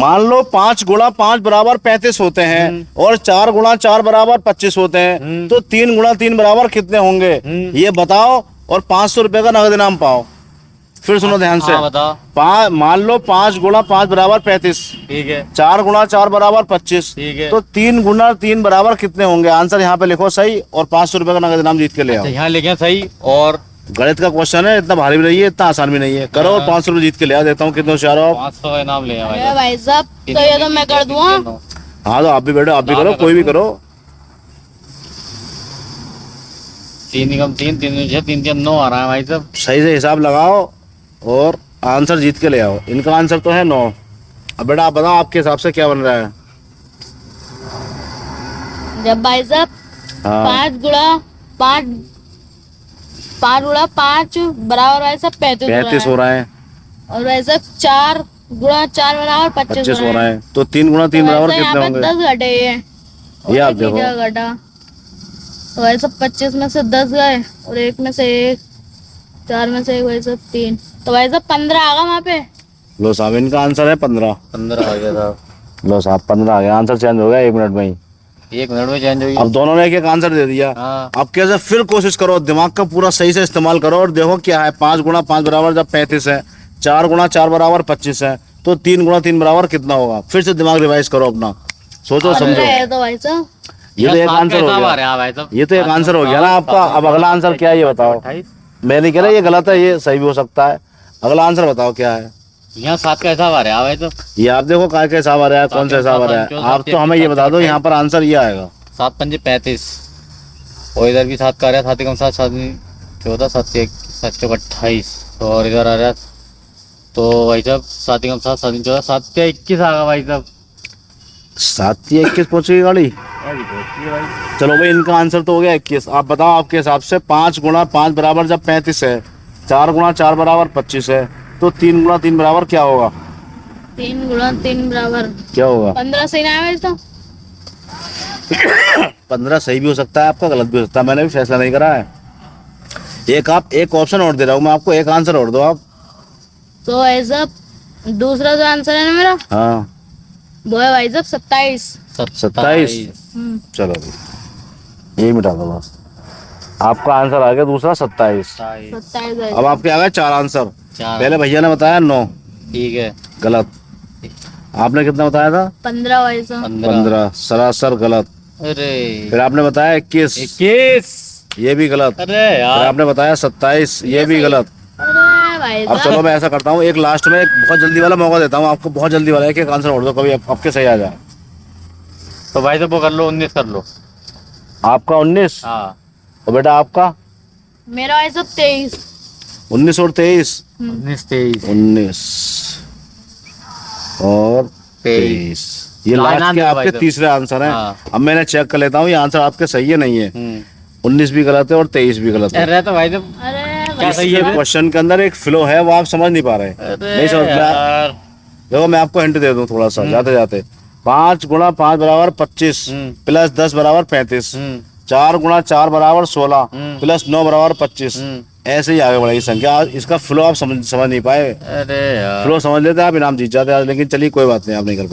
मान लो 5 गुणा 5 बराबर 35 होते हैं और 4 गुणा 4 बराबर 25 होते हैं, तो 3 गुणा 3 बराबर कितने होंगे ये बताओ और 500 रुपए का नगद इनाम पाओ। फिर सुनो ध्यान से। बताओ। मान लो 5 गुणा 5 बराबर 35, ठीक है। 4 गुणा 4 बराबर 25, ठीक है। तो 3 गुणा 3 बराबर कितने होंगे? आंसर यहाँ पे लिखो सही और 500 रुपए का नगद इनाम जीत के ले आओ। यहाँ लिखे सही। और गणित का क्वेश्चन है, इतना भारी भी नहीं है, इतना आसान भी नहीं है। करो और 500 रुपए जीत के ले आ। देता हूँ, कितने होशियार हो आप। 500 का इनाम ले भाई साहब, तो ये तो मैं कर दूंगा। हाँ तो आप भी बैठो, आप भी करो, कोई भी करो। 3 निगम 3 3 6 3 3 9 आ रहा है भाई साहब। सही से हिसाब लगाओ और आंसर जीत के ले आओ। इनका आंसर तो है 9। अब बेटा आप बताओ आपके हिसाब से क्या बन रहा है? जब भाई साहब हाँ 5 गुणा 5 बराबर भाई साहब 35 हो रहा है और भाई साहब 4 गुणा 4 बराबर 25 हो रहा है। तो 3 गुणा 3 बराबर कितने होंगे? 10 घटे ये आप देखो। घटा तो भाई साहब 25 में से 10 गए और 1 में से 1, 4 में से 1, भाई साहब 3, तो भाई साहब 15 आ गया वहाँ पे। लो साहब इनका आंसर है 15। 15 आ गया था। लो साहब 15 आ गया। आंसर चेंज हो गया 1 मिनट में ही। 1 मिनट में चेंज हुई। अब दोनों ने एक आंसर दे दिया। हाँ। अब कैसे फिर कोशिश करो, दिमाग का पूरा सही से इस्तेमाल करो और देखो क्या है। 5 गुणा 5 बराबर जब 35 है, 4 गुणा 4 बराबर 25 है, तो 3 गुणा 3 बराबर कितना होगा? फिर से दिमाग रिवाइज करो अपना, सोचो समझो। तो भाई साहब ये तो एक आंसर हो गया। ये तो एक आंसर हो गया ना आपका। अब अगला आंसर क्या है ये बताओ। मैं नहीं कह रहा ये गलत है, ये सही भी हो सकता है। अगला आंसर बताओ क्या है। यहाँ 7 का हिसाब आ रहा है भाई साहब। ये आप देखो काय का हिसाब आ रहा है, कौन सा हिसाब आ रहा है। आप तो हमें ये बता दो, यहाँ पर आंसर ये आएगा 7 पंजे 35 और इधर भी 7 का आ रहा है। 7 कम 7 7 14 7 1 7 चौक 28 और इधर आ रहा है तो भाई साहब 7 कम 7 7 14 7 पे 21 आ गया भाई साहब। 7 या 21 पहुंचेगी गाड़ी। चलो भाई इनका आंसर तो हो गया 21। आप बताओ आपके हिसाब से 5 गुणा 5 बराबर जब 35 है, 4 गुणा 4 बराबर 25 है, तो 3 गुणा 3 बराबर क्या होगा? 3 गुणा 3 बराबर क्या होगा? 15 सही ना है तो 15 सही भी हो सकता है आपका, गलत भी हो सकता है। मैंने भी फैसला नहीं करा है। एक ऑप्शन और दे रहा हूँ मैं आपको, एक आंसर और दो आप। तो भाई साहब दूसरा जो आंसर है ना मेरा, हाँ वो है भाई साहब 27। 27। चलो भाई यही मिटा दो बस। आपका आंसर आ गया दूसरा 27। 27 अब आपके आ गए 4 आंसर। पहले भैया ने बताया 9, ठीक है, गलत। आपने कितना बताया था? 15 भाई साहब। 15 सरासर गलत। अरे फिर आपने बताया 21, ये भी गलत। अरे फिर यार आपने बताया 27, ये भी गलत। अरे भाई अब साहब चलो मैं ऐसा करता हूँ, एक लास्ट में एक बहुत जल्दी वाला मौका देता हूँ आपको, बहुत जल्दी वाला है कि एक आंसर और दो, कभी आपके सही आ जाए। तो भाई साहब वो कर लो, 19 कर लो। आपका 19। हाँ तो बेटा आपका मेरा भाई साहब 23। 19 और 23। 19 23 19 और 23। ये लास्ट के आपके तीसरे आंसर हैं। हाँ। अब मैंने चेक कर लेता हूँ ये आंसर आपके सही है नहीं है। 19 भी गलत है और 23 भी गलत है। अरे तो भाई साहब अरे क्या सही है? क्वेश्चन के अंदर एक फ्लो है, वो आप समझ नहीं पा रहे। नहीं समझ में यार देखो मैं आपको हिंट दे दूं थोड़ा सा जाते जाते। 5 गुणा 5 बराबर 25 प्लस 10 बराबर 35, 4 गुणा 4 बराबर 16 प्लस 9 बराबर 25। ऐसे ही आगे बढ़ेगी संख्या। इसका फ्लो आप समझ नहीं पाए। अरे यार फ्लो समझ लेते आप इनाम जीत जाते आज, लेकिन चलिए कोई बात नहीं, आप नहीं कर पाए।